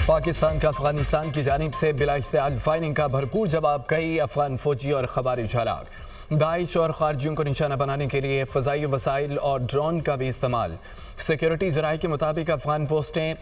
पाकिस्तान का अफगानिस्तान की जानिब से बिला इस्तेमाल फायरिंग का भरपूर जवाब। कई अफगान फौजी और खवारिज हलाक। दाइश और खारजियों को निशाना बनाने के लिए फ़ज़ाई वसाइल और ड्रोन का भी इस्तेमाल। सिक्योरिटी ज़राए के मुताबिक अफगान पोस्टें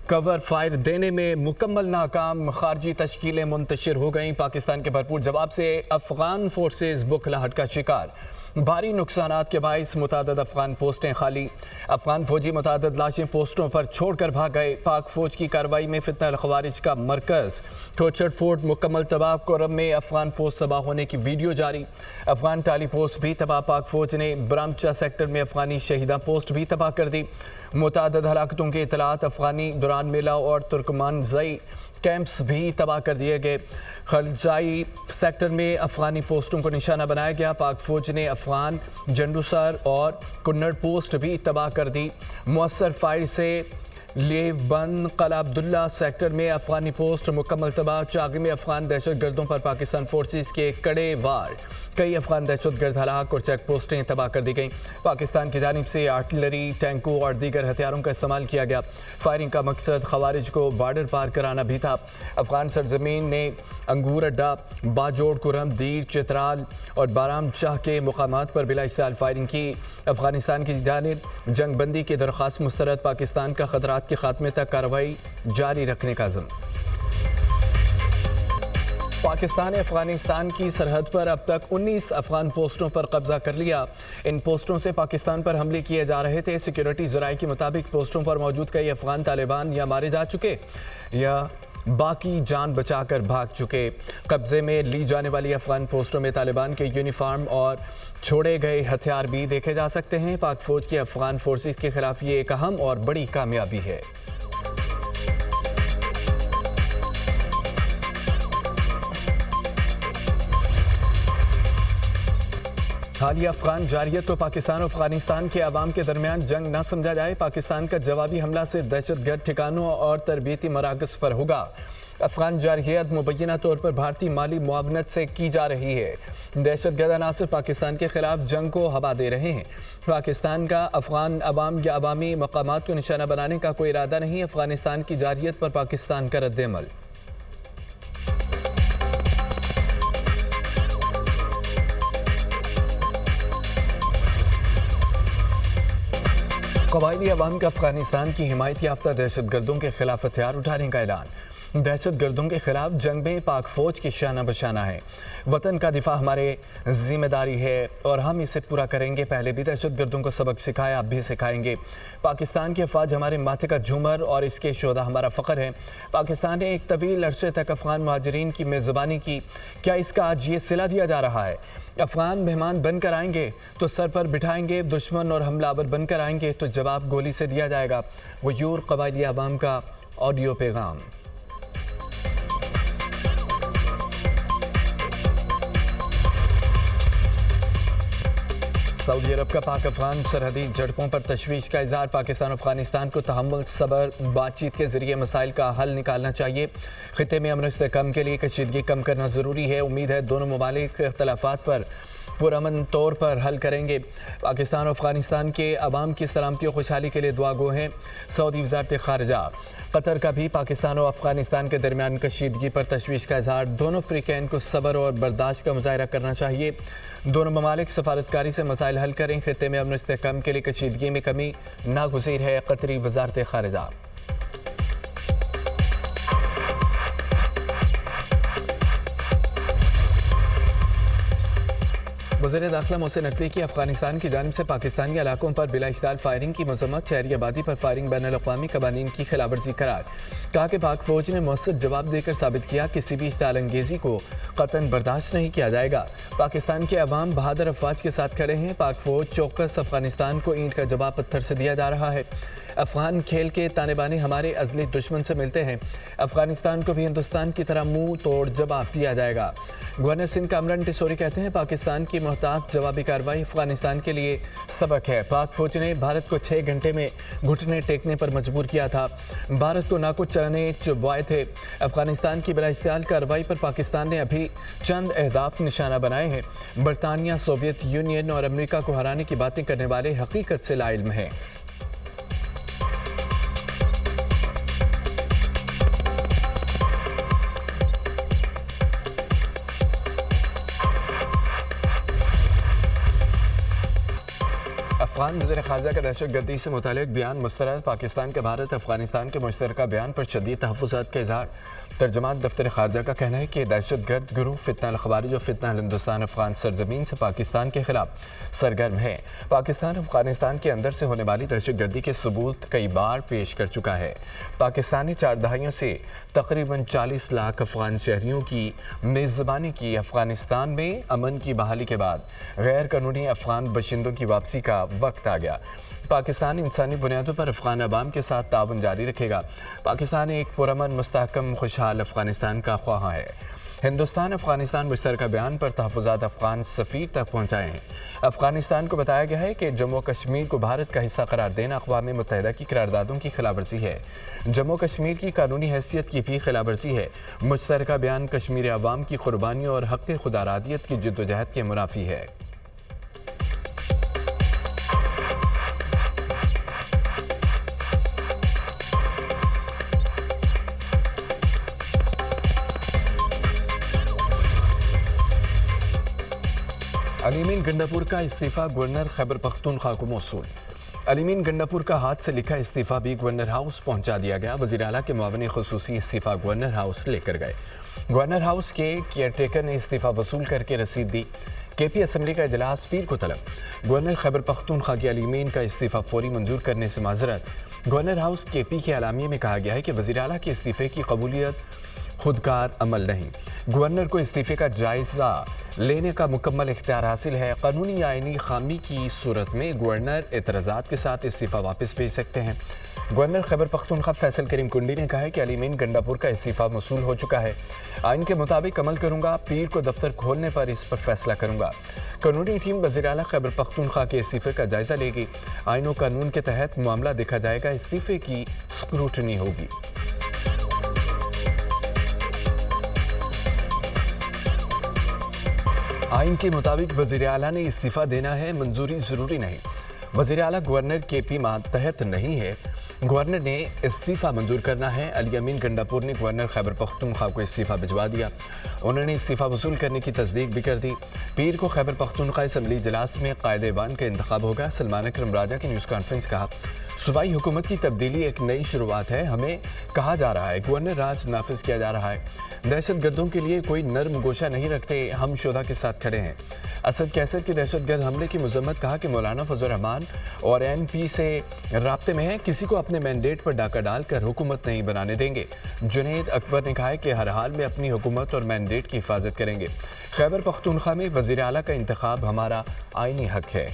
कवर फायर देने में मुकम्मल नाकाम। खारजी तश्कीलें मुंतशिर हो गईं। पाकिस्तान के भरपूर जवाब से अफगान फोर्सेज बुखलाहट का शिकार। भारी नुकसानात के बाइस मुतादद अफगान पोस्टें खाली। अफगान फौजी मुतादद लाशें पोस्टों पर छोड़कर भाग गए। पाक फौज की कार्रवाई में फितना खवारिज का मरकज। कोचर फोर्ट मुकम्मल तबाह। कोरम में अफगान पोस्ट तबाह होने की वीडियो जारी। अफगान टाली पोस्ट भी तबाह। पाक फौज ने ब्रामचा सेक्टर में अफगानी शहीदा पोस्ट भी तबाह कर दी। मुतादद हलाकतों के इतलात। अफगानी दुरान मेला और तुर्कमानजई कैंप्स भी तबाह कर दिए गए। खरजाई सेक्टर में अफगानी पोस्टों को निशाना बनाया गया। पाक फौज ने अफगान जंडूसर और कुन्नड़ पोस्ट भी तबाह कर दी। मुअस्सर फायर से लेवबंद कला अब्दुल्ला सेक्टर में अफगानी पोस्ट मुकम्मल तबाह। चागी में अफगान दहशत गर्दों पर पाकिस्तान फोर्सेस के कड़े वार। कई अफगान दहशत गर्द हलाक और चेक पोस्टें तबाह कर दी गईं। पाकिस्तान की जानिब से आर्टिलरी, टैंकों और दीगर हथियारों का इस्तेमाल किया गया। फायरिंग का मकसद खवारिज को बॉर्डर पार कराना भी था। अफगान सरजमीन ने अंगूर अड्डा, बाजोड़, कुरम, दीर, चित्राल और बाराम शाह के मुकामात पर बिला इस्तेमाल फायरिंग की। अफगानिस्तान की जानिब जंग बंदी की दरख्वास्त मुस्तरद। पाकिस्तान का खतरात के खात्मे तक कार्रवाई जारी रखने का अज़्म। पाकिस्तान ने अफगानिस्तान की सरहद पर अब तक 19 अफगान पोस्टों पर कब्जा कर लिया। इन पोस्टों से पाकिस्तान पर हमले किए जा रहे थे। सिक्योरिटी ज़राए के मुताबिक पोस्टों पर मौजूद कई अफगान तालिबान या मारे जा चुके या बाकी जान बचाकर भाग चुके। कब्जे में ली जाने वाली अफगान पोस्टों में तालिबान के यूनिफॉर्म और छोड़े गए हथियार भी देखे जा सकते हैं। पाक फौज की अफगान फोर्सेस के खिलाफ ये एक अहम और बड़ी कामयाबी है। हालिया अफगान जारियत तो पाकिस्तान और अफगानिस्तान के अवाम के दरमियान जंग न समझा जाए। पाकिस्तान का जवाबी हमला सिर्फ दहशतगर्द ठिकानों और तरबियती मराकज़ पर होगा। अफगान जारियत मुबैना तौर पर भारतीय माली मुआवनत से की जा रही है। दहशतगर्द अनासर पाकिस्तान के खिलाफ जंग को हवा दे रहे हैं। पाकिस्तान का अफगान अवाम या अवामी मकामात को निशाना बनाने का कोई इरादा नहीं। अफगानिस्तान की जारियत पर पाकिस्तान का रद्द-ए-अमल। कबायली अवाम का अफगानिस्तान की हिमायत याफ्ता दहशत गर्दों के खिलाफ हथियार उठाने का ऐलान। दहशत गर्दों के खिलाफ जंग में पाक फौज की शाना बशाना है। वतन का दिफा हमारे जिम्मेदारी है और हम इसे पूरा करेंगे। पहले भी दहशत गर्दों को सबक सिखाया, अब भी सिखाएंगे। पाकिस्तान की अफवाज हमारे माथे का झूमर और इसके शोधा हमारा फ़ख्र है। पाकिस्तान ने एक तवील अरसे तक अफगान महाजरीन की मेज़बानी की। क्या इसका आज ये सिला दिया जा रहा है? अफगान मेहमान बनकर आएंगे तो सर पर बिठाएंगे, दुश्मन और हमलावर बनकर आएंगे तो जवाब गोली से दिया जाएगा। वयूर कबायली अवाम का ऑडियो पैगाम। सऊदी अरब का पाक अफगान सरहदी झड़पों पर तशवीश का इजहार। पाकिस्तान और अफगानिस्तान को तहम्मुल, सब्र, बातचीत के जरिए मसाइल का हल निकालना चाहिए। खित्ते में अमन इस्तेहकाम के लिए कशीदगी कम करना ज़रूरी है। उम्मीद है दोनों ममालिक इख्तलाफात पर पुरअमन तौर पर हल करेंगे। पाकिस्तान और अफगानिस्तान के अवाम की सलामती और खुशहाली के लिए दुआ गो हैं। सऊदी वज़ारत ख़ारिजा। कतर का भी पाकिस्तान और अफगानिस्तान के दरमियान कशीदगी पर तशवीश का इजहार। दोनों फ़रीक़ैन को सब्र और बर्दाश्त का मुज़ाहरा करना चाहिए। दोनों ममालिक सफारतकारी से मसाइल हल करें। खित्ते में अमन इस्तेहकाम के लिए कशीदगी में कमी नागुज़ीर है। कतरी वज़ारत ख़ारिजा। वज़ीर दाखिला मोहसिन नकवी की अफगानिस्तान की जानिब से पाकिस्तानी इलाकों पर बिला इस्तेमाल फायरिंग की मज़म्मत। शहरी आबादी पर फायरिंग बैनुल-अक़वामी क़वानीन की खिलाफवर्जी करार। कहा कि पाक फ़ौज ने मौसर जवाब देकर साबित किया किसी भी इस्तेमाल अंगेज़ी को क़तन बर्दाश्त नहीं किया जाएगा। पाकिस्तान के अवाम बहादुर अफवाज के साथ खड़े हैं। पाक फ़ौज चौकस अफगानिस्तान को ईंट का जवाब पत्थर से दिया जा रहा है। अफगान खेल के ताने बाने हमारे अज़ली दुश्मन से मिलते हैं। अफगानिस्तान को भी हिंदुस्तान की तरह मुंह तोड़ जवाब दिया जाएगा। गवर्नर सिंध कामरान टिसोरी कहते हैं पाकिस्तान की मोहतात जवाबी कार्रवाई अफगानिस्तान के लिए सबक है। पाक फौज ने भारत को 6 घंटे में घुटने टेकने पर मजबूर किया था। भारत को नाकुच चढ़ने चुभवाए थे। अफगानिस्तान की बिला इस्तेमाल कार्रवाई पर पाकिस्तान ने अभी चंद अहदाफ निशाना बनाए हैं। बरतानिया, सोवियत यूनियन और अमेरिका को हराने की बातें करने वाले हकीकत से लाइल्म हैं। अफगान वज़ीर ख़ारजा का दहशत गर्दी से मुतालिक बयान मुस्तरद। पाकिस्तान के भारत अफगानिस्तान के मुश्तरका बयान पर शदीद तहफ़्फ़ुज़ात का इज़हार। तर्जुमान दफ्तर ख़ारजा का कहना है कि दहशत गर्द गिरोह फितना अल-ख़वारिज और फितना हिंदुस्तान अफगान सरजमीन से पाकिस्तान के खिलाफ सरगर्म है। पाकिस्तान अफगानिस्तान के अंदर से होने वाली दहशत गर्दी के सबूत कई बार पेश कर चुका है। पाकिस्तान ने 4 दहाइयों से तकरीबन 40 लाख अफगान शहरियों की मेज़बानी की। अफगानिस्तान में अमन की बहाली के बाद गैर कानूनी अफगान बशिंदों की वापसी का वक्त आ गया। पाकिस्तान इंसानी बुनियादों पर अफगान अवाम के साथ ताउन जारी रखेगा। पाकिस्तान एक पुरअमन मुस्तहकम खुशहाल अफगानिस्तान का ख्वाह है। हिंदुस्तान अफगानिस्तान मुश्तरका बयान पर तहफ़्फ़ुज़ात अफगान सफ़ीर तक पहुँचाए हैं। अफगानिस्तान को बताया गया है कि जम्मू कश्मीर को भारत का हिस्सा करार देना अक़वाम मुत्तहिदा की करारदादों की खिलाफवर्जी है। जम्मू कश्मीर की कानूनी हैसियत की भी खिलाफवर्जी है। मुश्तरका बयान कश्मीर अवाम की कुर्बानियों और हक़ खुदारादियत की जद्दोजहद के मुनाफी है। अलीमीन गंडापुर का इस्तीफ़ा गवर्नर खैबर पख्तूनख्वा को मौसूल। अलीमीन गंडापुर का हाथ से लिखा इस्तीफ़ा भी गवर्नर हाउस पहुंचा दिया गया। वज़ीर आला के मुआविन ख़ुसूसी इस्तीफ़ा गवर्नर हाउस लेकर गए। गवर्नर हाउस के केयरटेकर ने इस्तीफ़ा वसूल करके रसीद दी। KP असम्बली का इजलास पीर को तलब। गवर्नर खैबर पख्तूनख्वा के अलीमीन का इस्तीफ़ा फौरी मंजूर करने से माजरत। गवर्नर हाउस KP के एलामिये में कहा गया है कि वज़ीर आला के इस्तीफ़े की कबूलियत खुदकार अमल नहीं। गवर्नर को इस्तीफ़े का जायज़ा लेने का मुकम्मल इख्तियार हासिल है। कानूनी आईनी खामी की सूरत में गवर्नर एतराज़ात के साथ इस्तीफ़ा वापस भेज सकते हैं। गवर्नर खैबर पख्तूनख्वा फैसल करीम कुंडी ने कहा है कि अलीमीन गंडापुर का इस्तीफ़ा मौसूल हो चुका है। आइन के मुताबिक अमल करूँगा। पीर को दफ्तर खोलने पर इस पर फैसला करूँगा। कानूनी टीम वज़ीर आला खैबर पख्तूनख्वा के इस्तीफ़े का जायज़ा लेगी। आइन व कानून के तहत मामला देखा जाएगा। इस्तीफ़े की स्क्रूटनी होगी। आइन के मुताबिक वज़ीर आला ने इस्तीफ़ा देना है, मंजूरी ज़रूरी नहीं। वज़ीर आला गवर्नर KP मातहत नहीं है। गवर्नर ने इस्तीफ़ा मंजूर करना है। अलीमीन गंडापुर ने गवर्नर खैबर पख्तूनख्वा को इस्तीफ़ा भिजवा दिया। उन्होंने इस्तीफ़ा वसूल करने की तस्दीक भी कर दी। पीर को खैबर पख्तूनख्वा असम्बली इजलास में कायदे-ए-बान का इंतखाब होगा। सलमान अकरम राजा की न्यूज़ कॉन्फ्रेंस कहा, सूबाई हुकूमत की तब्दीली एक नई शुरुआत है। हमें कहा जा रहा है गवर्नर राज नाफिज किया जा रहा है। दहशत गर्दों के लिए कोई नर्म गोशा नहीं रखते। हम शोधा के साथ खड़े हैं। असद कैसर के दहशत गर्द हमले की मजम्मत। कहा कि मौलाना फजल रहमान और NP से राब्ते में है। किसी को अपने मैंडेट पर डाका डालकर हुकूमत नहीं बनाने देंगे। जुनैद अकबर ने कहा है कि हर हाल में अपनी हुकूमत और मैंडेट की हिफाजत करेंगे। खैबर पख्तूनख्वा में वज़ीर आला का इंतखाब हमारा आईनी हक है।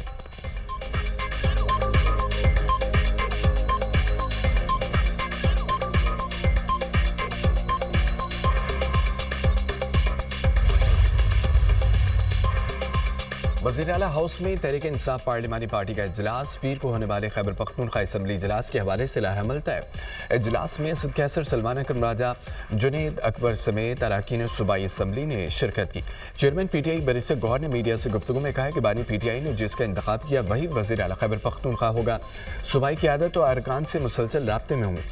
वज़ीर आला हाउस में तहरीक इंसाफ पार्लिमानी पार्टी का इजलास। पीर को होने वाले खैबर पख्तूनख्वा असम्बली इजलास के हवाले से लाहेमल तय। इजलास में असद कैसर, सलमान अकरम राजा, जुनैद अकबर समेत अरकान सूबाई असम्बली ने शिरकत की। चेयरमैन PTI बैरिस्टर गौहर ने मीडिया से गुफ्तगू में कहा कि बानी PTI ने जिसका इंतखाब किया वही वज़ीर आला खैबर पख्तूनख्वा होगा। सूबाई क़यादत और अरकान से मुसलसल राब्ते में हूँ।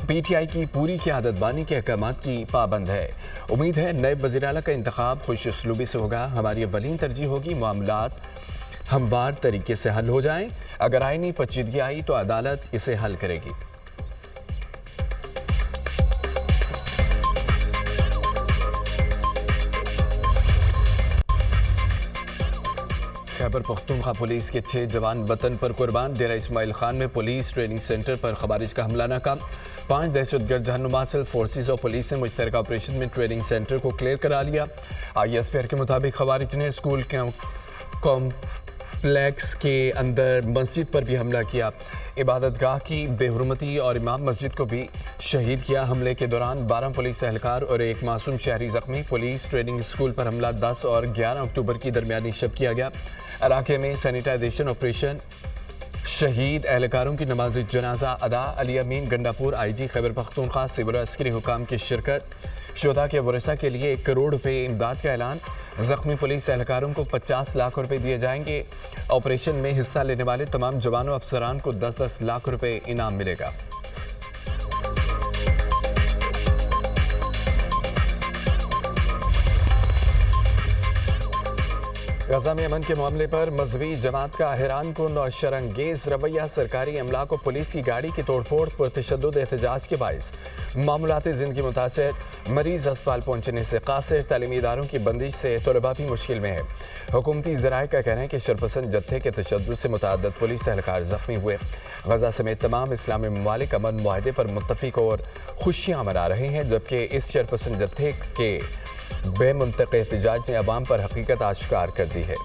PTI की पूरी क़यादत बानी के अहकामात की पाबंद है। उम्मीद है नए वज़ीर आला का इंतखाब खुश उसलूबी से होगा। हमारी अव्वलीन तरजीह होगी मामलात हमवार तरीके से हल हो जाएं। अगर आईनी पेचीदगी आई तो अदालत इसे हल करेगी। खैबर पख्तूनख्वा पुलिस के 6 जवान वतन पर कुर्बान। डेरा इस्माइल खान में पुलिस ट्रेनिंग सेंटर पर खवारिज का हमला नाकाम। 5 दहशतगर्द जहन्नुम हासिल। फोर्सेज और पुलिस ने मुश्तरका ऑपरेशन में ट्रेनिंग सेंटर को क्लियर करा लिया। ISPR के मुताबिक खवारिज ने स्कूल कॉम्प्लेक्स के अंदर मस्जिद पर भी हमला किया। इबादतगाह की बेहुरमती और इमाम मस्जिद को भी शहीद किया। हमले के दौरान 12 पुलिस एहलकार और एक मासूम शहरी जख्मी। पुलिस ट्रेनिंग स्कूल पर हमला 10 और 11 अक्टूबर की दरमियानी शब किया गया। इलाके में सैनिटाइजेशन ऑपरेशन। शहीद एहलकारों की नमाज जनाजा अदा। अलीमीन गंडापुर IG खैबर पख्तूनख्वा सिविल अस्करी हुकाम की शिरकत। शोधा के वरसा के लिए 1 करोड़ रुपए इमदाद का ऐलान। जख्मी पुलिस एहलकारों को 50 लाख रुपए दिए जाएंगे। ऑपरेशन में हिस्सा लेने वाले तमाम जवानों अफसरान को 10-10 लाख रुपए इनाम मिलेगा। غزہ میں امن کے معاملے پر مذہبی جماعت کا حیران کن اور شرمگیز رویہ سرکاری عملہ کو پولیس کی گاڑی کی توڑ پھوڑ پر تشدد احتجاج کے باعث معمولاتی زندگی متاثر، مریض اسپتال پہنچنے سے قاصر، تعلیمی اداروں کی بندش سے طلباء بھی مشکل میں ہے۔ حکومتی ذرائع کا کہنا ہے کہ شرپسند جتھے کے تشدد سے متعدد پولیس اہلکار زخمی ہوئے۔ غزہ سمیت تمام اسلامی ممالک امن معاہدے پر متفق اور خوشیاں منا رہے ہیں، جبکہ اس شرپسند جتھے کے بے منطق احتجاج نے عوام پر حقیقت آشکار کر دی ہے۔